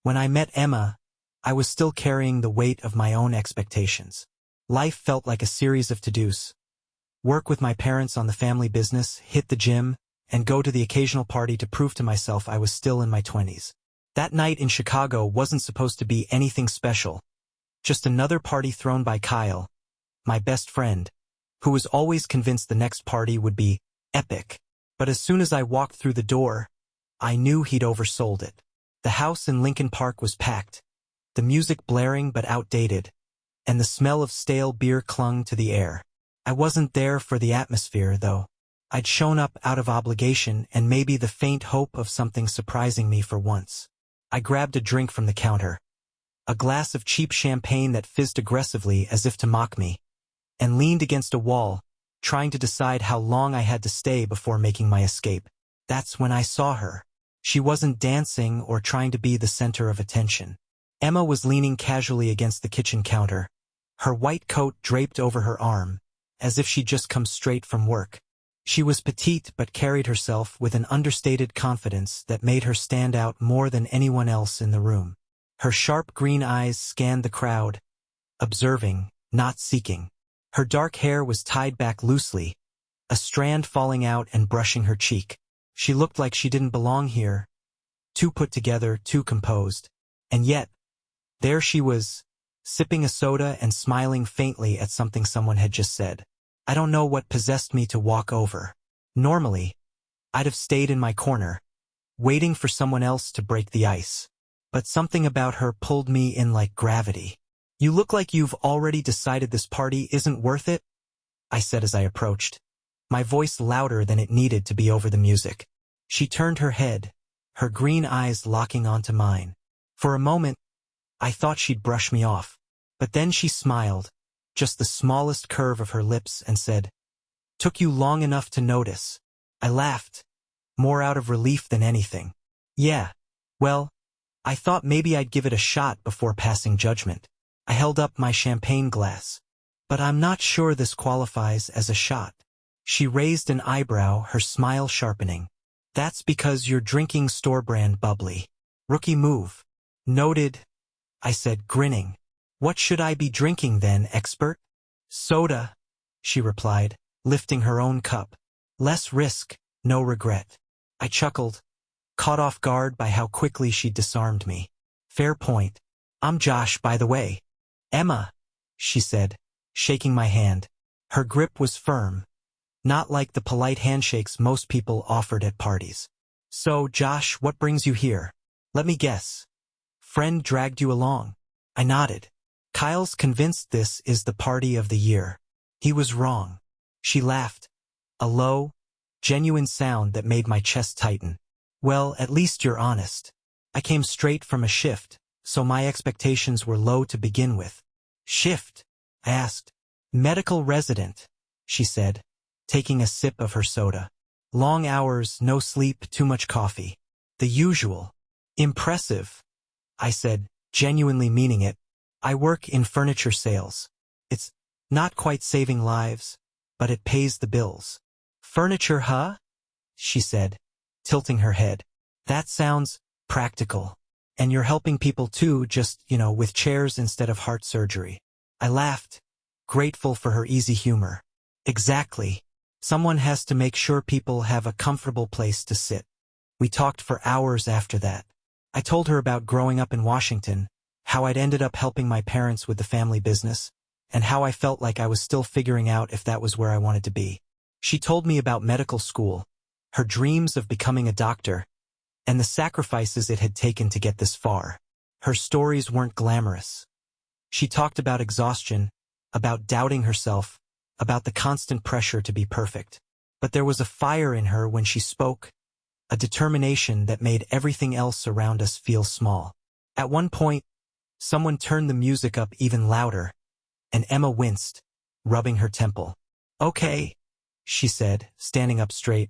When I met Emma, I was still carrying the weight of my own expectations. Life felt like a series of to-dos. Work with my parents on the family business, hit the gym, and go to the occasional party to prove to myself I was still in my 20s. That night in Chicago wasn't supposed to be anything special. Just another party thrown by Kyle, my best friend, who was always convinced the next party would be epic. But as soon as I walked through the door, I knew he'd oversold it. The house in Lincoln Park was packed, the music blaring but outdated, and the smell of stale beer clung to the air. I wasn't there for the atmosphere, though. I'd shown up out of obligation and maybe the faint hope of something surprising me for once. I grabbed a drink from the counter, a glass of cheap champagne that fizzed aggressively as if to mock me, and leaned against a wall, trying to decide how long I had to stay before making my escape. That's when I saw her. She wasn't dancing or trying to be the center of attention. Emma was leaning casually against the kitchen counter, her white coat draped over her arm, as if she'd just come straight from work. She was petite but carried herself with an understated confidence that made her stand out more than anyone else in the room. Her sharp green eyes scanned the crowd, observing, not seeking. Her dark hair was tied back loosely, a strand falling out and brushing her cheek. She looked like she didn't belong here, too put together, too composed. And yet, there she was, sipping a soda and smiling faintly at something someone had just said. I don't know what possessed me to walk over. Normally, I'd have stayed in my corner, waiting for someone else to break the ice. But something about her pulled me in like gravity. You look like you've already decided this party isn't worth it, I said as I approached, my voice louder than it needed to be over the music. She turned her head, her green eyes locking onto mine. For a moment, I thought she'd brush me off, but then she smiled, just the smallest curve of her lips, and said, "Took you long enough to notice." I laughed, more out of relief than anything. Yeah, well, I thought maybe I'd give it a shot before passing judgment. I held up my champagne glass. But I'm not sure this qualifies as a shot. She raised an eyebrow, her smile sharpening. That's because you're drinking store-brand bubbly. Rookie move. Noted, I said, grinning. What should I be drinking then, expert? Soda, she replied, lifting her own cup. Less risk, no regret. I chuckled, caught off guard by how quickly she disarmed me. Fair point. I'm Josh, by the way. Emma, she said, shaking my hand. Her grip was firm, not like the polite handshakes most people offered at parties. So, Josh, what brings you here? Let me guess. Friend dragged you along. I nodded. Kyle's convinced this is the party of the year. He was wrong. She laughed, a low, genuine sound that made my chest tighten. Well, at least you're honest. I came straight from a shift, so my expectations were low to begin with. Shift? I asked. Medical resident, she said, taking a sip of her soda. Long hours, no sleep, too much coffee. The usual. Impressive, I said, genuinely meaning it. I work in furniture sales. It's not quite saving lives, but it pays the bills. Furniture, huh? She said, tilting her head. That sounds practical. And you're helping people too, just, with chairs instead of heart surgery. I laughed, grateful for her easy humor. Exactly. Someone has to make sure people have a comfortable place to sit. We talked for hours after that. I told her about growing up in Washington, how I'd ended up helping my parents with the family business, and how I felt like I was still figuring out if that was where I wanted to be. She told me about medical school, her dreams of becoming a doctor, and the sacrifices it had taken to get this far. Her stories weren't glamorous. She talked about exhaustion, about doubting herself, about the constant pressure to be perfect. But there was a fire in her when she spoke, a determination that made everything else around us feel small. At one point, someone turned the music up even louder, and Emma winced, rubbing her temple. Okay, she said, standing up straight.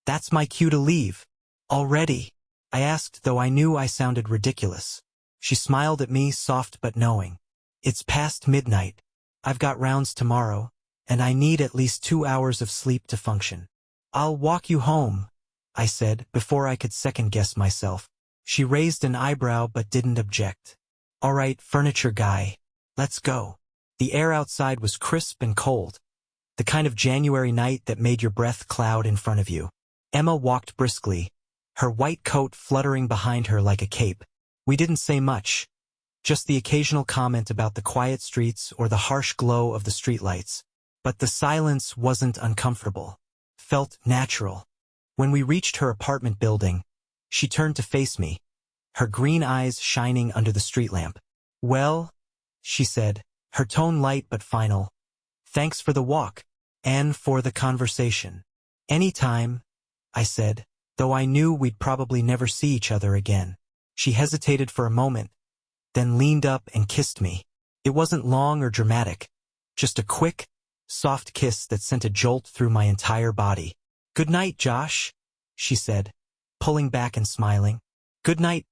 That's my cue to leave. Already? I asked, though I knew I sounded ridiculous. She smiled at me, soft but knowing. It's past midnight. I've got rounds tomorrow, and I need at least 2 hours of sleep to function. I'll walk you home, I said, before I could second-guess myself. She raised an eyebrow but didn't object. All right, furniture guy. Let's go. The air outside was crisp and cold, the kind of January night that made your breath cloud in front of you. Emma walked briskly, her white coat fluttering behind her like a cape. We didn't say much, just the occasional comment about the quiet streets or the harsh glow of the streetlights. But the silence wasn't uncomfortable. Felt natural. When we reached her apartment building, she turned to face me, her green eyes shining under the street lamp. Well, she said, her tone light but final. Thanks for the walk, and for the conversation. Anytime, I said, though I knew we'd probably never see each other again. She hesitated for a moment, then leaned up and kissed me. It wasn't long or dramatic, just a quick, soft kiss that sent a jolt through my entire body. Good night, Josh, she said, pulling back and smiling. Good night,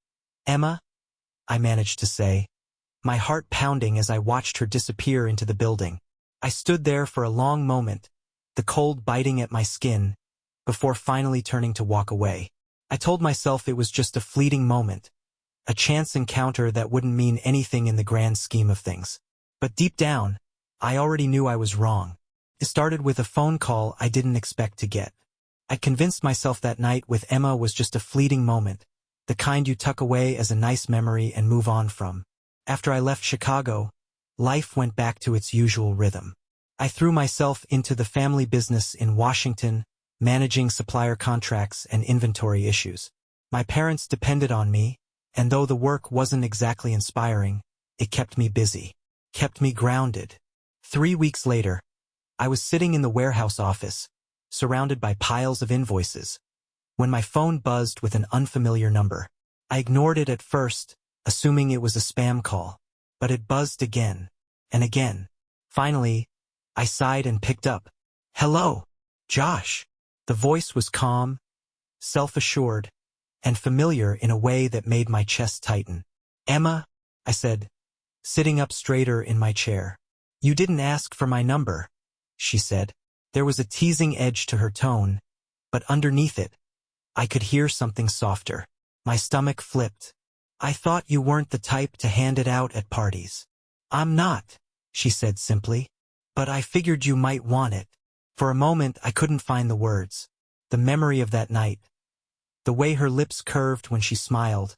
Emma, I managed to say, my heart pounding as I watched her disappear into the building. I stood there for a long moment, the cold biting at my skin, before finally turning to walk away. I told myself it was just a fleeting moment, a chance encounter that wouldn't mean anything in the grand scheme of things. But deep down, I already knew I was wrong. It started with a phone call I didn't expect to get. I convinced myself that night with Emma was just a fleeting moment, the kind you tuck away as a nice memory and move on from. After I left Chicago, life went back to its usual rhythm. I threw myself into the family business in Washington, managing supplier contracts and inventory issues. My parents depended on me, and though the work wasn't exactly inspiring, it kept me busy, kept me grounded. 3 weeks later, I was sitting in the warehouse office, surrounded by piles of invoices, when my phone buzzed with an unfamiliar number. I ignored it at first, assuming it was a spam call, but it buzzed again, and again. Finally, I sighed and picked up. Hello, Josh. The voice was calm, self-assured, and familiar in a way that made my chest tighten. Emma, I said, sitting up straighter in my chair. You didn't ask for my number, she said. There was a teasing edge to her tone, but underneath it, I could hear something softer. My stomach flipped. I thought you weren't the type to hand it out at parties. I'm not, she said simply, but I figured you might want it. For a moment I couldn't find the words. The memory of that night, the way her lips curved when she smiled,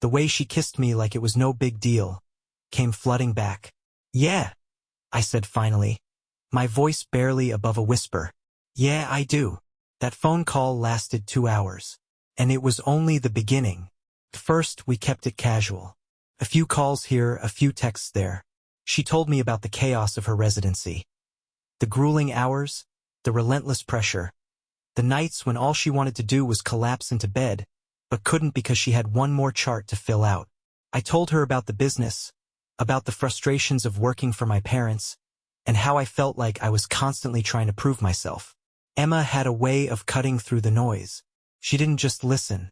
the way she kissed me like it was no big deal, came flooding back. Yeah, I said finally, my voice barely above a whisper. Yeah, I do. That phone call lasted 2 hours, and it was only the beginning. First, we kept it casual. A few calls here, a few texts there. She told me about the chaos of her residency. The grueling hours, the relentless pressure, the nights when all she wanted to do was collapse into bed, but couldn't because she had one more chart to fill out. I told her about the business, about the frustrations of working for my parents, and how I felt like I was constantly trying to prove myself. Emma had a way of cutting through the noise. She didn't just listen.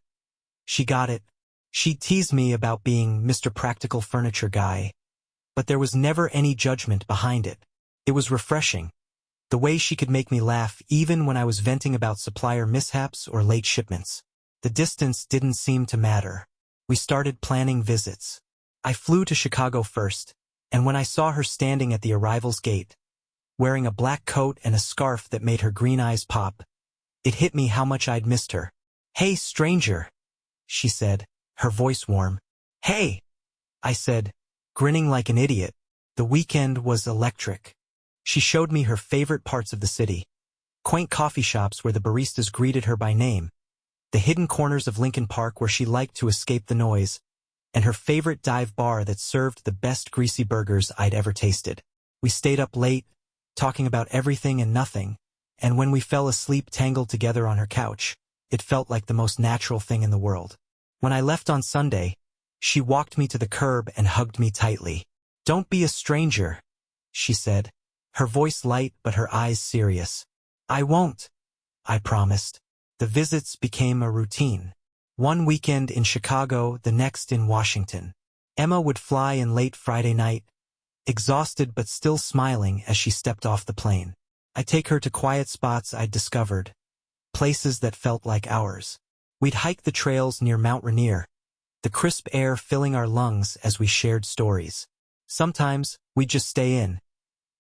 She got it. She'd tease me about being Mr. Practical Furniture Guy, but there was never any judgment behind it. It was refreshing. The way she could make me laugh even when I was venting about supplier mishaps or late shipments. The distance didn't seem to matter. We started planning visits. I flew to Chicago first, and when I saw her standing at the arrivals gate, wearing a black coat and a scarf that made her green eyes pop, it hit me how much I'd missed her. Hey, stranger, she said, her voice warm. Hey, I said, grinning like an idiot. The weekend was electric. She showed me her favorite parts of the city. Quaint coffee shops where the baristas greeted her by name, the hidden corners of Lincoln Park where she liked to escape the noise, and her favorite dive bar that served the best greasy burgers I'd ever tasted. We stayed up late, talking about everything and nothing, and when we fell asleep tangled together on her couch, it felt like the most natural thing in the world. When I left on Sunday, she walked me to the curb and hugged me tightly. Don't be a stranger, she said, her voice light but her eyes serious. I won't, I promised. The visits became a routine. One weekend in Chicago, the next in Washington. Emma would fly in late Friday night, exhausted but still smiling as she stepped off the plane. I'd take her to quiet spots I'd discovered, places that felt like ours. We'd hike the trails near Mount Rainier, the crisp air filling our lungs as we shared stories. Sometimes, we'd just stay in,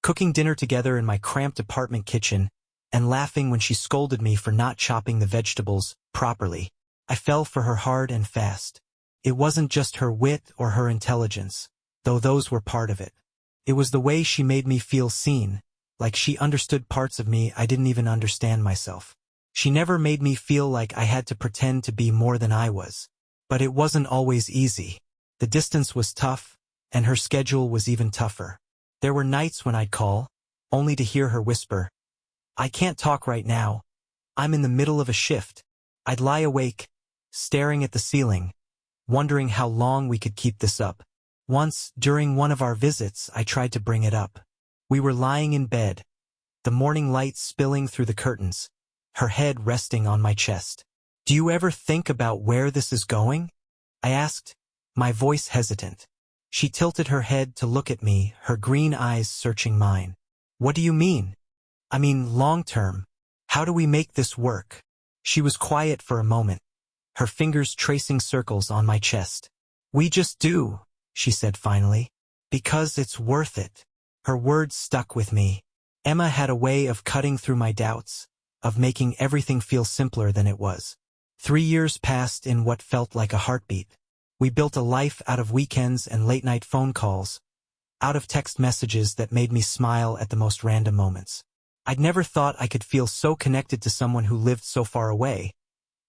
cooking dinner together in my cramped apartment kitchen, and laughing when she scolded me for not chopping the vegetables properly. I fell for her hard and fast. It wasn't just her wit or her intelligence, though those were part of it. It was the way she made me feel seen, like she understood parts of me I didn't even understand myself. She never made me feel like I had to pretend to be more than I was. But it wasn't always easy. The distance was tough, and her schedule was even tougher. There were nights when I'd call, only to hear her whisper, "I can't talk right now. I'm in the middle of a shift." I'd lie awake, staring at the ceiling, wondering how long we could keep this up. Once, during one of our visits, I tried to bring it up. We were lying in bed, the morning light spilling through the curtains, her head resting on my chest. "Do you ever think about where this is going?" I asked, my voice hesitant. She tilted her head to look at me, her green eyes searching mine. "What do you mean?" "I mean, long-term. How do we make this work?" She was quiet for a moment, her fingers tracing circles on my chest. "We just do," she said finally. "Because it's worth it." Her words stuck with me. Emma had a way of cutting through my doubts, of making everything feel simpler than it was. 3 years passed in what felt like a heartbeat. We built a life out of weekends and late-night phone calls, out of text messages that made me smile at the most random moments. I'd never thought I could feel so connected to someone who lived so far away.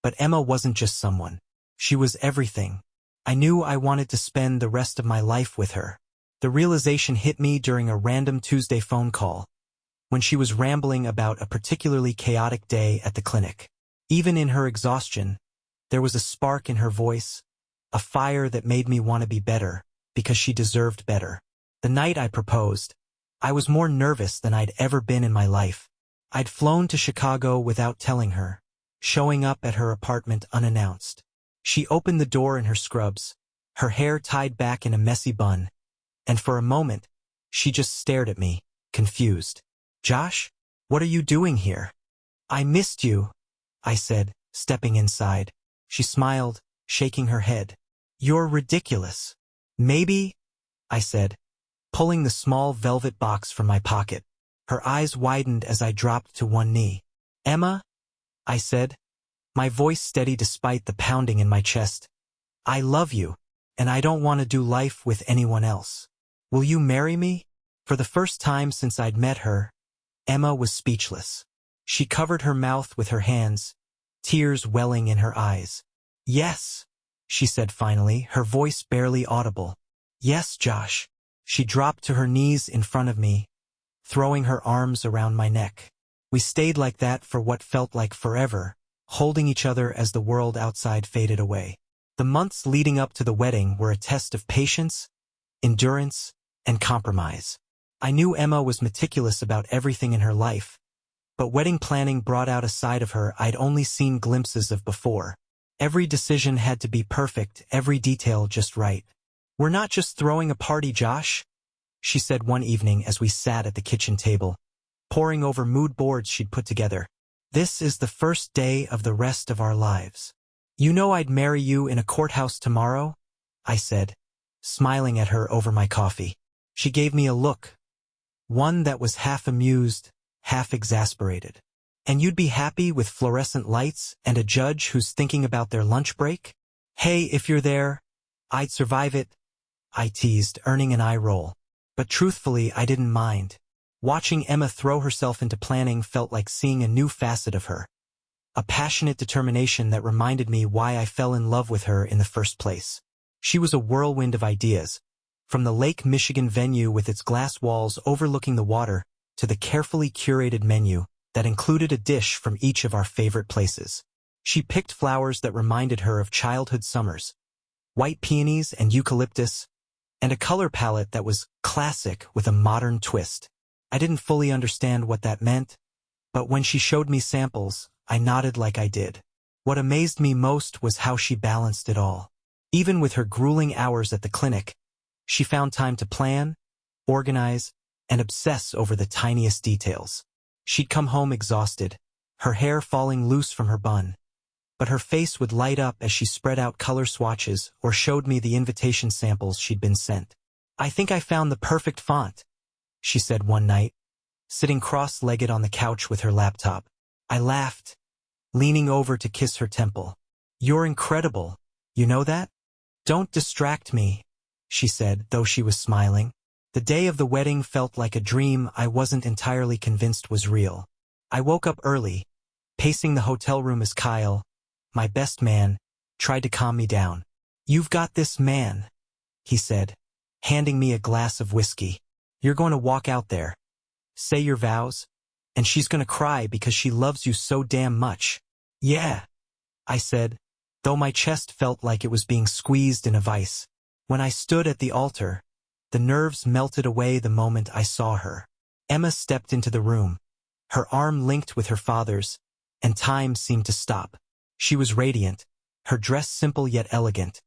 But Emma wasn't just someone. She was everything. I knew I wanted to spend the rest of my life with her. The realization hit me during a random Tuesday phone call, when she was rambling about a particularly chaotic day at the clinic. Even in her exhaustion, there was a spark in her voice, a fire that made me want to be better, because she deserved better. The night I proposed, I was more nervous than I'd ever been in my life. I'd flown to Chicago without telling her, showing up at her apartment unannounced. She opened the door in her scrubs, her hair tied back in a messy bun, and for a moment, she just stared at me, confused. "Josh, what are you doing here?" "I missed you," I said, stepping inside. She smiled, shaking her head. "You're ridiculous." "Maybe," I said, pulling the small velvet box from my pocket. Her eyes widened as I dropped to one knee. "Emma," I said, my voice steady despite the pounding in my chest, "I love you, and I don't want to do life with anyone else. Will you marry me?" For the first time since I'd met her, Emma was speechless. She covered her mouth with her hands, tears welling in her eyes. "Yes," she said finally, her voice barely audible. "Yes, Josh." She dropped to her knees in front of me, throwing her arms around my neck. We stayed like that for what felt like forever, holding each other as the world outside faded away. The months leading up to the wedding were a test of patience, endurance, and compromise. I knew Emma was meticulous about everything in her life, but wedding planning brought out a side of her I'd only seen glimpses of before. Every decision had to be perfect, every detail just right. "We're not just throwing a party, Josh," she said one evening as we sat at the kitchen table, poring over mood boards she'd put together. "This is the first day of the rest of our lives. You know I'd marry you in a courthouse tomorrow?" I said, smiling at her over my coffee. She gave me a look, one that was half amused, half exasperated. "And you'd be happy with fluorescent lights and a judge who's thinking about their lunch break?" "Hey, if you're there, I'd survive it," I teased, earning an eye roll. But truthfully, I didn't mind. Watching Emma throw herself into planning felt like seeing a new facet of her, a passionate determination that reminded me why I fell in love with her in the first place. She was a whirlwind of ideas, from the Lake Michigan venue with its glass walls overlooking the water to the carefully curated menu that included a dish from each of our favorite places. She picked flowers that reminded her of childhood summers, white peonies and eucalyptus, and a color palette that was classic with a modern twist. I didn't fully understand what that meant, but when she showed me samples, I nodded like I did. What amazed me most was how she balanced it all. Even with her grueling hours at the clinic, she found time to plan, organize, and obsess over the tiniest details. She'd come home exhausted, her hair falling loose from her bun, but her face would light up as she spread out color swatches or showed me the invitation samples she'd been sent. "I think I found the perfect font," she said one night, sitting cross-legged on the couch with her laptop. I laughed, leaning over to kiss her temple. "You're incredible, you know that?" "Don't distract me," she said, though she was smiling. The day of the wedding felt like a dream I wasn't entirely convinced was real. I woke up early, pacing the hotel room as Kyle, my best man, tried to calm me down. "You've got this, man," he said, handing me a glass of whiskey. "You're going to walk out there, say your vows, and she's going to cry because she loves you so damn much." "Yeah," I said, though my chest felt like it was being squeezed in a vice. When I stood at the altar, the nerves melted away the moment I saw her. Emma stepped into the room, her arm linked with her father's, and time seemed to stop. She was radiant, her dress simple yet elegant,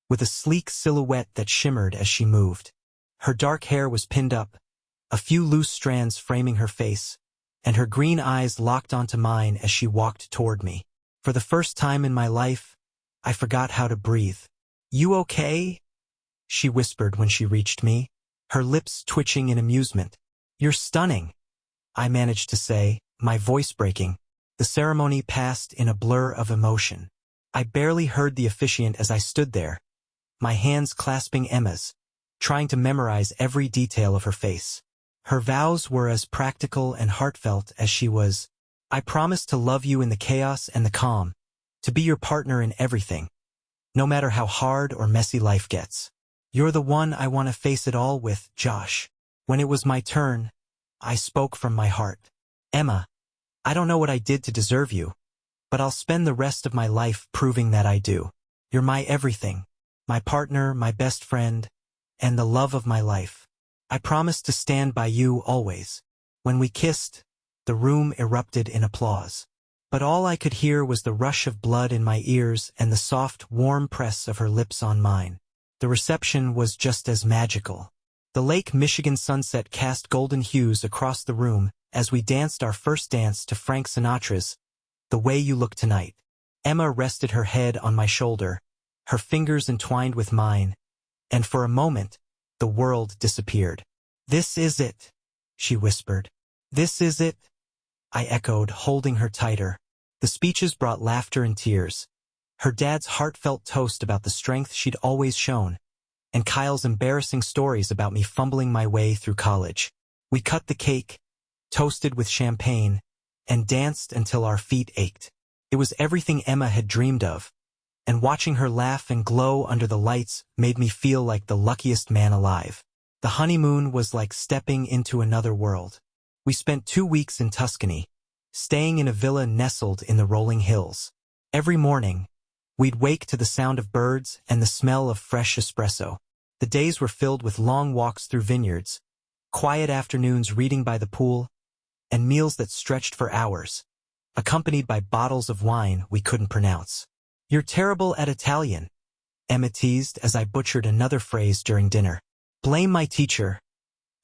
with a sleek silhouette that shimmered as she moved. Her dark hair was pinned up, a few loose strands framing her face, and her green eyes locked onto mine as she walked toward me. For the first time in my life, I forgot how to breathe. "You okay?" she whispered when she reached me, her lips twitching in amusement. "You're stunning," I managed to say, my voice breaking. The ceremony passed in a blur of emotion. I barely heard the officiant as I stood there, my hands clasping Emma's, trying to memorize every detail of her face. Her vows were as practical and heartfelt as she was. "I promise to love you in the chaos and the calm, to be your partner in everything, no matter how hard or messy life gets. You're the one I want to face it all with, Josh." When it was my turn, I spoke from my heart. "Emma, I don't know what I did to deserve you, but I'll spend the rest of my life proving that I do. You're my everything, my partner, my best friend, and the love of my life. I promise to stand by you always." When we kissed, the room erupted in applause. But all I could hear was the rush of blood in my ears and the soft, warm press of her lips on mine. The reception was just as magical. The Lake Michigan sunset cast golden hues across the room as we danced our first dance to Frank Sinatra's "The Way You Look Tonight." Emma rested her head on my shoulder, her fingers entwined with mine, and for a moment, the world disappeared. "This is it," she whispered. "This is it," I echoed, holding her tighter. The speeches brought laughter and tears. Her dad's heartfelt toast about the strength she'd always shown, and Kyle's embarrassing stories about me fumbling my way through college. We cut the cake, toasted with champagne, and danced until our feet ached. It was everything Emma had dreamed of, and watching her laugh and glow under the lights made me feel like the luckiest man alive. The honeymoon was like stepping into another world. We spent 2 weeks in Tuscany, staying in a villa nestled in the rolling hills. Every morning, we'd wake to the sound of birds and the smell of fresh espresso. The days were filled with long walks through vineyards, quiet afternoons reading by the pool, and meals that stretched for hours, accompanied by bottles of wine we couldn't pronounce. "You're terrible at Italian," Emma teased as I butchered another phrase during dinner. "Blame my teacher,"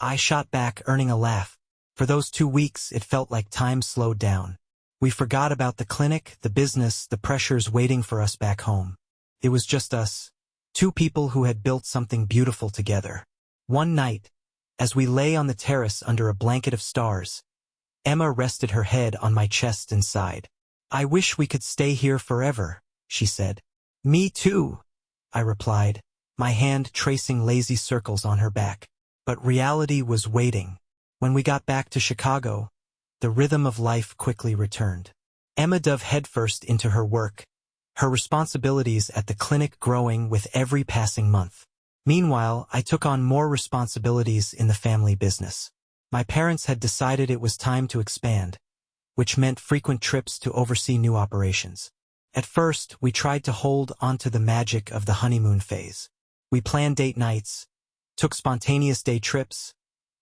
I shot back, earning a laugh. For those 2 weeks, it felt like time slowed down. We forgot about the clinic, the business, the pressures waiting for us back home. It was just us, 2 people who had built something beautiful together. One night, as we lay on the terrace under a blanket of stars, Emma rested her head on my chest and sighed. "I wish we could stay here forever," she said. "Me too," I replied, my hand tracing lazy circles on her back. But reality was waiting. When we got back to Chicago, the rhythm of life quickly returned. Emma dove headfirst into her work, her responsibilities at the clinic growing with every passing month. Meanwhile, I took on more responsibilities in the family business. My parents had decided it was time to expand, which meant frequent trips to oversee new operations. At first, we tried to hold onto the magic of the honeymoon phase. We planned date nights, took spontaneous day trips,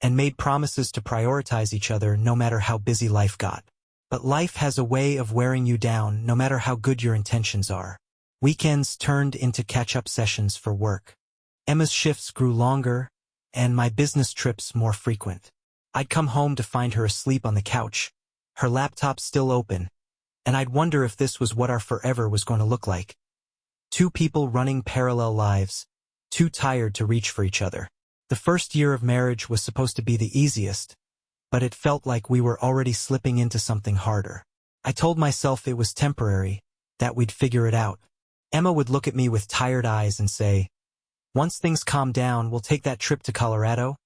and made promises to prioritize each other no matter how busy life got. But life has a way of wearing you down no matter how good your intentions are. Weekends turned into catch-up sessions for work. Emma's shifts grew longer, and my business trips more frequent. I'd come home to find her asleep on the couch, her laptop still open, and I'd wonder if this was what our forever was going to look like. Two people running parallel lives, too tired to reach for each other. The first year of marriage was supposed to be the easiest, but it felt like we were already slipping into something harder. I told myself it was temporary, that we'd figure it out. Emma would look at me with tired eyes and say, "Once things calm down, we'll take that trip to Colorado."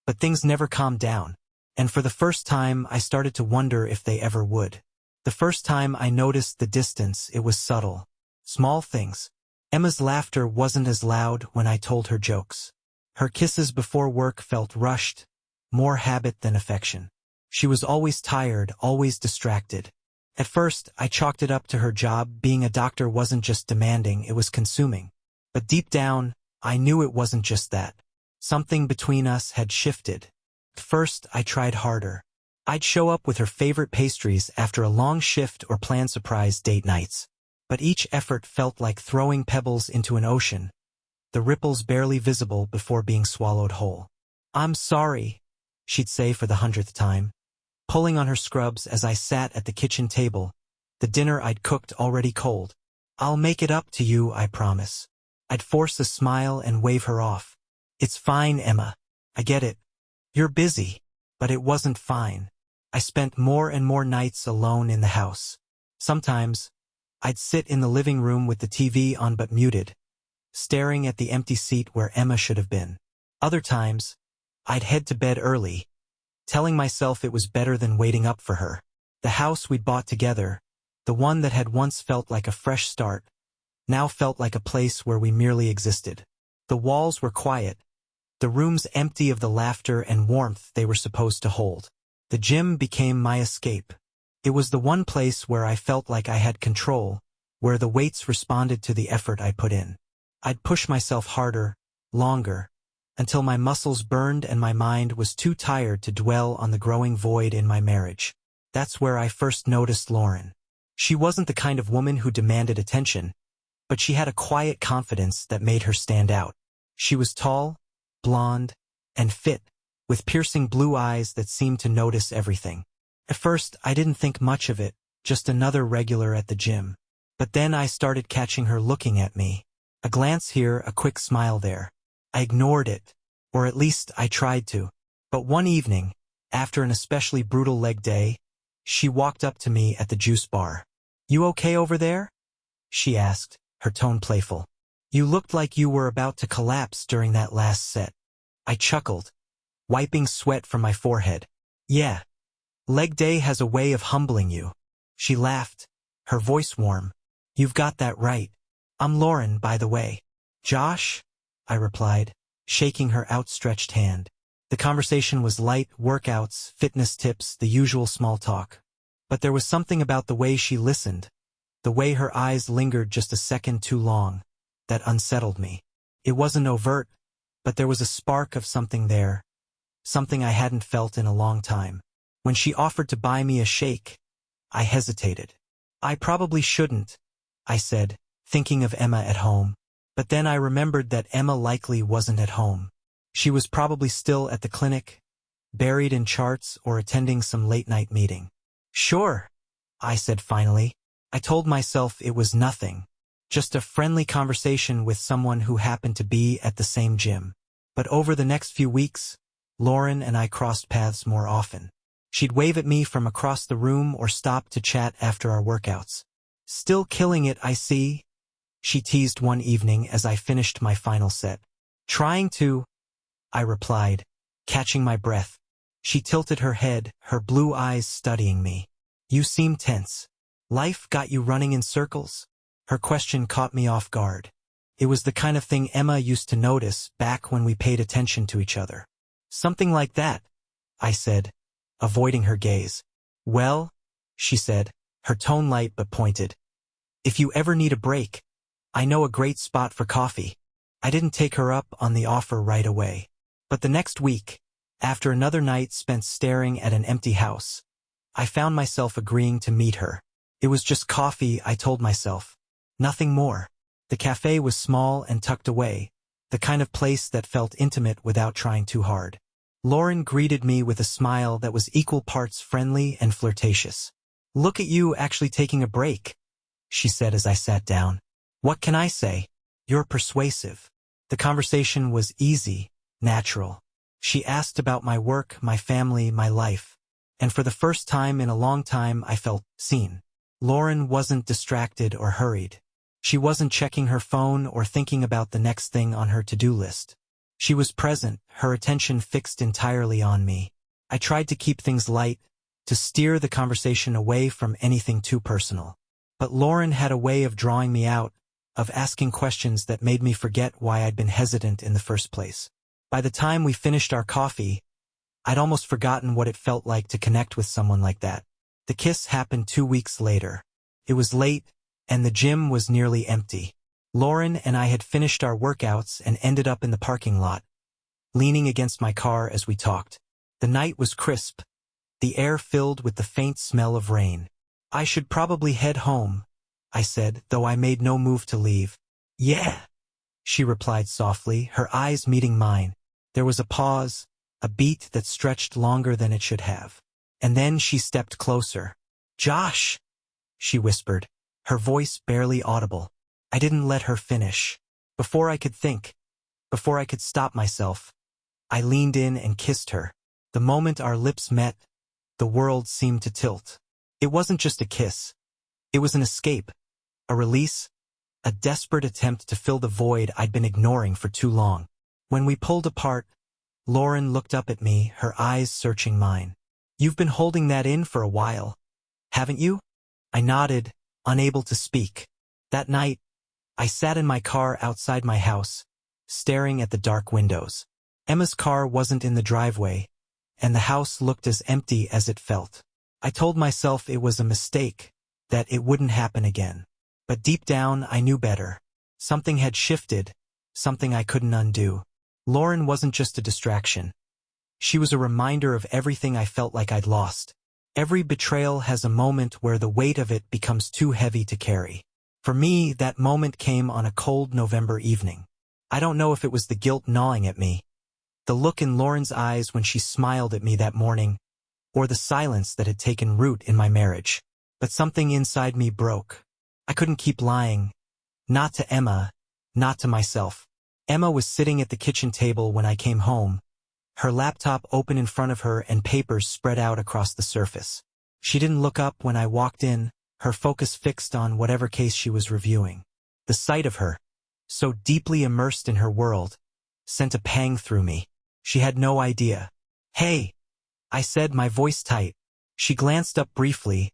But things never calmed down, and for the first time I started to wonder if they ever would. The first time I noticed the distance, it was subtle. Small things. Emma's laughter wasn't as loud when I told her jokes. Her kisses before work felt rushed, more habit than affection. She was always tired, always distracted. At first, I chalked it up to her job. Being a doctor wasn't just demanding, it was consuming. But deep down, I knew it wasn't just that. Something between us had shifted. At first, I tried harder. I'd show up with her favorite pastries after a long shift or plan surprise date nights. But each effort felt like throwing pebbles into an ocean, the ripples barely visible before being swallowed whole. "I'm sorry," she'd say for the 100th time, pulling on her scrubs as I sat at the kitchen table, the dinner I'd cooked already cold. "I'll make it up to you, I promise." I'd force a smile and wave her off. "It's fine, Emma. I get it. You're busy." But it wasn't fine. I spent more and more nights alone in the house. Sometimes, I'd sit in the living room with the TV on but muted, staring at the empty seat where Emma should have been. Other times, I'd head to bed early, telling myself it was better than waiting up for her. The house we'd bought together, the one that had once felt like a fresh start, now felt like a place where we merely existed. The walls were quiet, the rooms empty of the laughter and warmth they were supposed to hold. The gym became my escape. It was the one place where I felt like I had control, where the weights responded to the effort I put in. I'd push myself harder, longer, until my muscles burned and my mind was too tired to dwell on the growing void in my marriage. That's where I first noticed Lauren. She wasn't the kind of woman who demanded attention, but she had a quiet confidence that made her stand out. She was tall, blonde, and fit, with piercing blue eyes that seemed to notice everything. At first, I didn't think much of it, just another regular at the gym. But then I started catching her looking at me. A glance here, a quick smile there. I ignored it, or at least I tried to. But one evening, after an especially brutal leg day, she walked up to me at the juice bar. "You okay over there?" she asked, her tone playful. "You looked like you were about to collapse during that last set." I chuckled, wiping sweat from my forehead. "Yeah. Leg day has a way of humbling you." She laughed, her voice warm. "You've got that right. I'm Lauren, by the way." "Josh?" I replied, shaking her outstretched hand. The conversation was light, workouts, fitness tips, the usual small talk. But there was something about the way she listened, the way her eyes lingered just a second too long, that unsettled me. It wasn't overt, but there was a spark of something there, something I hadn't felt in a long time. When she offered to buy me a shake, I hesitated. "I probably shouldn't," I said, thinking of Emma at home. But then I remembered that Emma likely wasn't at home. She was probably still at the clinic, buried in charts or attending some late-night meeting. "Sure," I said finally. I told myself it was nothing, just a friendly conversation with someone who happened to be at the same gym. But over the next few weeks, Lauren and I crossed paths more often. She'd wave at me from across the room or stop to chat after our workouts. "Still killing it, I see," she teased one evening as I finished my final set. "Trying to," I replied, catching my breath. She tilted her head, her blue eyes studying me. "You seem tense. Life got you running in circles?" Her question caught me off guard. It was the kind of thing Emma used to notice back when we paid attention to each other. "Something like that," I said, avoiding her gaze. "Well," she said, her tone light but pointed. "If you ever need a break, I know a great spot for coffee." I didn't take her up on the offer right away. But the next week, after another night spent staring at an empty house, I found myself agreeing to meet her. It was just coffee, I told myself. Nothing more. The cafe was small and tucked away, the kind of place that felt intimate without trying too hard. Lauren greeted me with a smile that was equal parts friendly and flirtatious. Look at you actually taking a break, she said as I sat down. What can I say? You're persuasive. The conversation was easy, natural. She asked about my work, my family, my life. And for the first time in a long time, I felt seen. Lauren wasn't distracted or hurried. She wasn't checking her phone or thinking about the next thing on her to-do list. She was present, her attention fixed entirely on me. I tried to keep things light, to steer the conversation away from anything too personal. But Lauren had a way of drawing me out, of asking questions that made me forget why I'd been hesitant in the first place. By the time we finished our coffee, I'd almost forgotten what it felt like to connect with someone like that. The kiss happened 2 weeks later. It was late, and the gym was nearly empty. Lauren and I had finished our workouts and ended up in the parking lot, leaning against my car as we talked. The night was crisp, the air filled with the faint smell of rain. I should probably head home, I said, though I made no move to leave. Yeah, she replied softly, her eyes meeting mine. There was a pause, a beat that stretched longer than it should have. And then she stepped closer. Josh, she whispered, her voice barely audible. I didn't let her finish. Before I could think, before I could stop myself, I leaned in and kissed her. The moment our lips met, the world seemed to tilt. It wasn't just a kiss. It was an escape, a release, a desperate attempt to fill the void I'd been ignoring for too long. When we pulled apart, Lauren looked up at me, her eyes searching mine. You've been holding that in for a while, haven't you? I nodded, unable to speak. That night, I sat in my car outside my house, staring at the dark windows. Emma's car wasn't in the driveway, and the house looked as empty as it felt. I told myself it was a mistake, that it wouldn't happen again. But deep down, I knew better. Something had shifted, something I couldn't undo. Lauren wasn't just a distraction. She was a reminder of everything I felt like I'd lost. Every betrayal has a moment where the weight of it becomes too heavy to carry. For me, that moment came on a cold November evening. I don't know if it was the guilt gnawing at me, the look in Lauren's eyes when she smiled at me that morning, or the silence that had taken root in my marriage. But something inside me broke. I couldn't keep lying. Not to Emma, not to myself. Emma was sitting at the kitchen table when I came home, her laptop open in front of her and papers spread out across the surface. She didn't look up when I walked in, her focus fixed on whatever case she was reviewing. The sight of her, so deeply immersed in her world, sent a pang through me. She had no idea. Hey, I said, my voice tight. She glanced up briefly,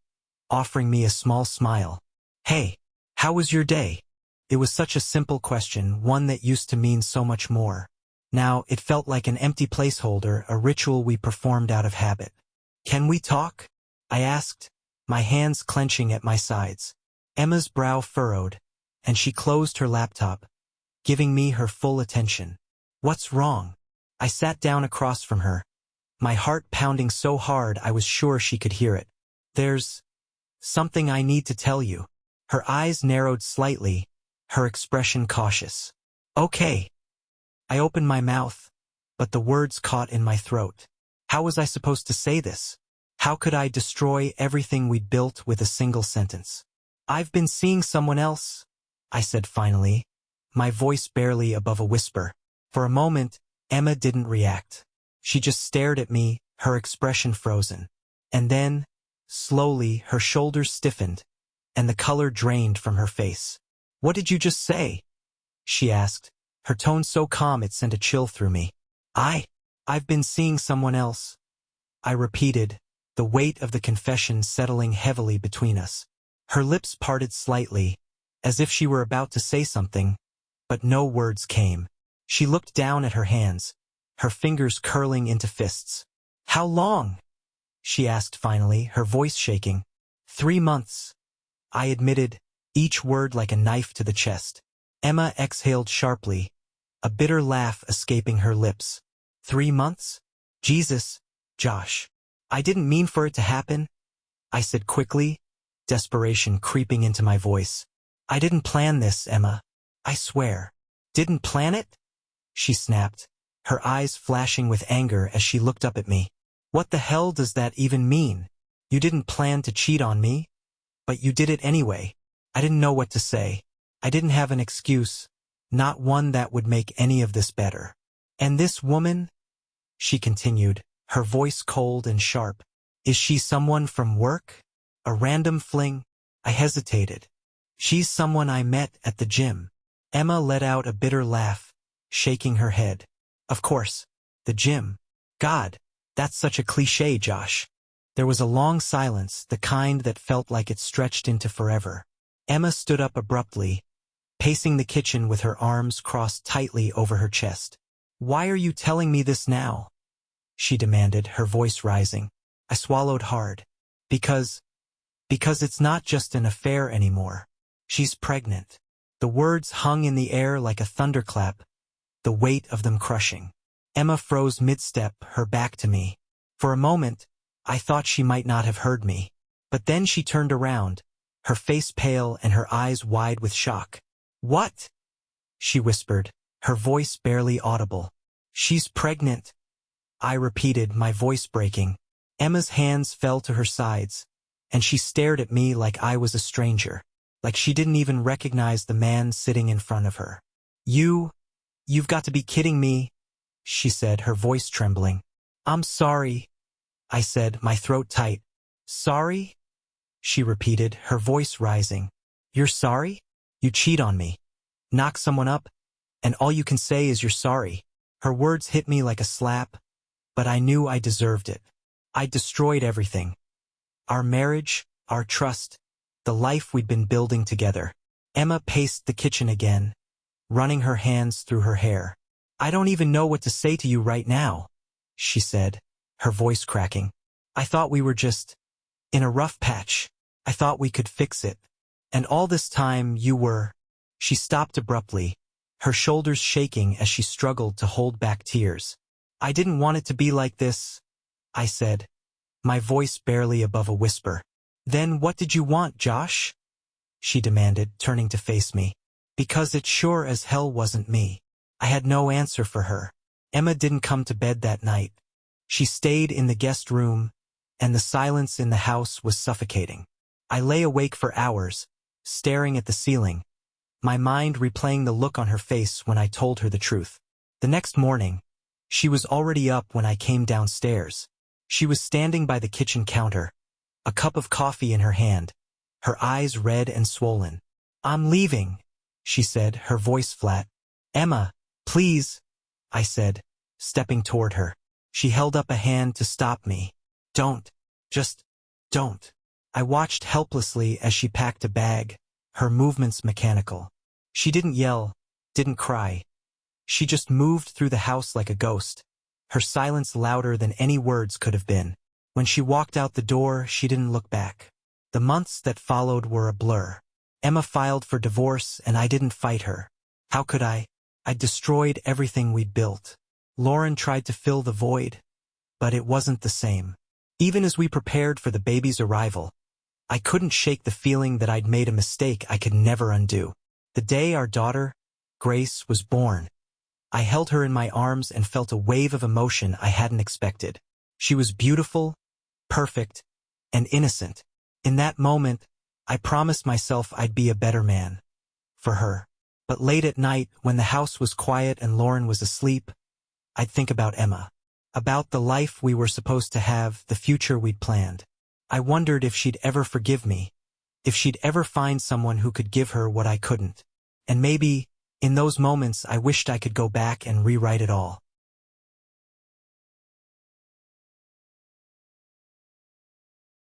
offering me a small smile. Hey, how was your day? It was such a simple question, one that used to mean so much more. Now, it felt like an empty placeholder, a ritual we performed out of habit. Can we talk? I asked, my hands clenching at my sides. Emma's brow furrowed, and she closed her laptop, giving me her full attention. What's wrong? I sat down across from her, my heart pounding so hard I was sure she could hear it. There's something I need to tell you. Her eyes narrowed slightly, her expression cautious. Okay. I opened my mouth, but the words caught in my throat. How was I supposed to say this? How could I destroy everything we'd built with a single sentence? I've been seeing someone else, I said finally, my voice barely above a whisper. For a moment, Emma didn't react. She just stared at me, her expression frozen. And then, slowly, her shoulders stiffened, and the color drained from her face. What did you just say? She asked, her tone so calm it sent a chill through me. I've been seeing someone else, I repeated, the weight of the confession settling heavily between us. Her lips parted slightly, as if she were about to say something, but no words came. She looked down at her hands, her fingers curling into fists. How long? She asked finally, her voice shaking. 3 months, I admitted, each word like a knife to the chest. Emma exhaled sharply, a bitter laugh escaping her lips. 3 months? Jesus, Josh. I didn't mean for it to happen, I said quickly, desperation creeping into my voice. I didn't plan this, Emma. I swear. Didn't plan it? She snapped, her eyes flashing with anger as she looked up at me. What the hell does that even mean? You didn't plan to cheat on me, but you did it anyway. I didn't know what to say. I didn't have an excuse, not one that would make any of this better. And this woman, she continued, her voice cold and sharp, is she someone from work? A random fling? I hesitated. She's someone I met at the gym. Emma let out a bitter laugh, shaking her head. Of course, the gym. God, that's such a cliché, Josh. There was a long silence, the kind that felt like it stretched into forever. Emma stood up abruptly, pacing the kitchen with her arms crossed tightly over her chest. Why are you telling me this now? She demanded, her voice rising. I swallowed hard. Because it's not just an affair anymore. She's pregnant. The words hung in the air like a thunderclap, the weight of them crushing. Emma froze mid-step, her back to me. For a moment, I thought she might not have heard me. But then she turned around, her face pale and her eyes wide with shock. What? She whispered, her voice barely audible. She's pregnant. I repeated, my voice breaking. Emma's hands fell to her sides, and she stared at me like I was a stranger, like she didn't even recognize the man sitting in front of her. You've got to be kidding me, she said, her voice trembling. I'm sorry, I said, my throat tight. Sorry? She repeated, her voice rising. You're sorry? You cheat on me. Knock someone up, and all you can say is you're sorry. Her words hit me like a slap, but I knew I deserved it. I destroyed everything. Our marriage, our trust, the life we'd been building together. Emma paced the kitchen again, running her hands through her hair. I don't even know what to say to you right now, she said, her voice cracking. I thought we were just in a rough patch. I thought we could fix it. And all this time you were... She stopped abruptly, her shoulders shaking as she struggled to hold back tears. I didn't want it to be like this, I said, my voice barely above a whisper. Then what did you want, Josh? She demanded, turning to face me. Because it sure as hell wasn't me. I had no answer for her. Emma didn't come to bed that night. She stayed in the guest room, and the silence in the house was suffocating. I lay awake for hours, staring at the ceiling, my mind replaying the look on her face when I told her the truth. The next morning, she was already up when I came downstairs. She was standing by the kitchen counter, a cup of coffee in her hand, her eyes red and swollen. I'm leaving, she said, her voice flat. Emma, please, I said, stepping toward her. She held up a hand to stop me. Don't. Just don't. I watched helplessly as she packed a bag, her movements mechanical. She didn't yell, didn't cry. She just moved through the house like a ghost, her silence louder than any words could have been. When she walked out the door, she didn't look back. The months that followed were a blur. Emma filed for divorce, and I didn't fight her. How could I? I'd destroyed everything we'd built. Lauren tried to fill the void, but it wasn't the same. Even as we prepared for the baby's arrival, I couldn't shake the feeling that I'd made a mistake I could never undo. The day our daughter, Grace, was born, I held her in my arms and felt a wave of emotion I hadn't expected. She was beautiful, perfect, and innocent. In that moment, I promised myself I'd be a better man. For her. But late at night, when the house was quiet and Lauren was asleep, I'd think about Emma. About the life we were supposed to have, the future we'd planned. I wondered if she'd ever forgive me, if she'd ever find someone who could give her what I couldn't. And maybe, in those moments, I wished I could go back and rewrite it all.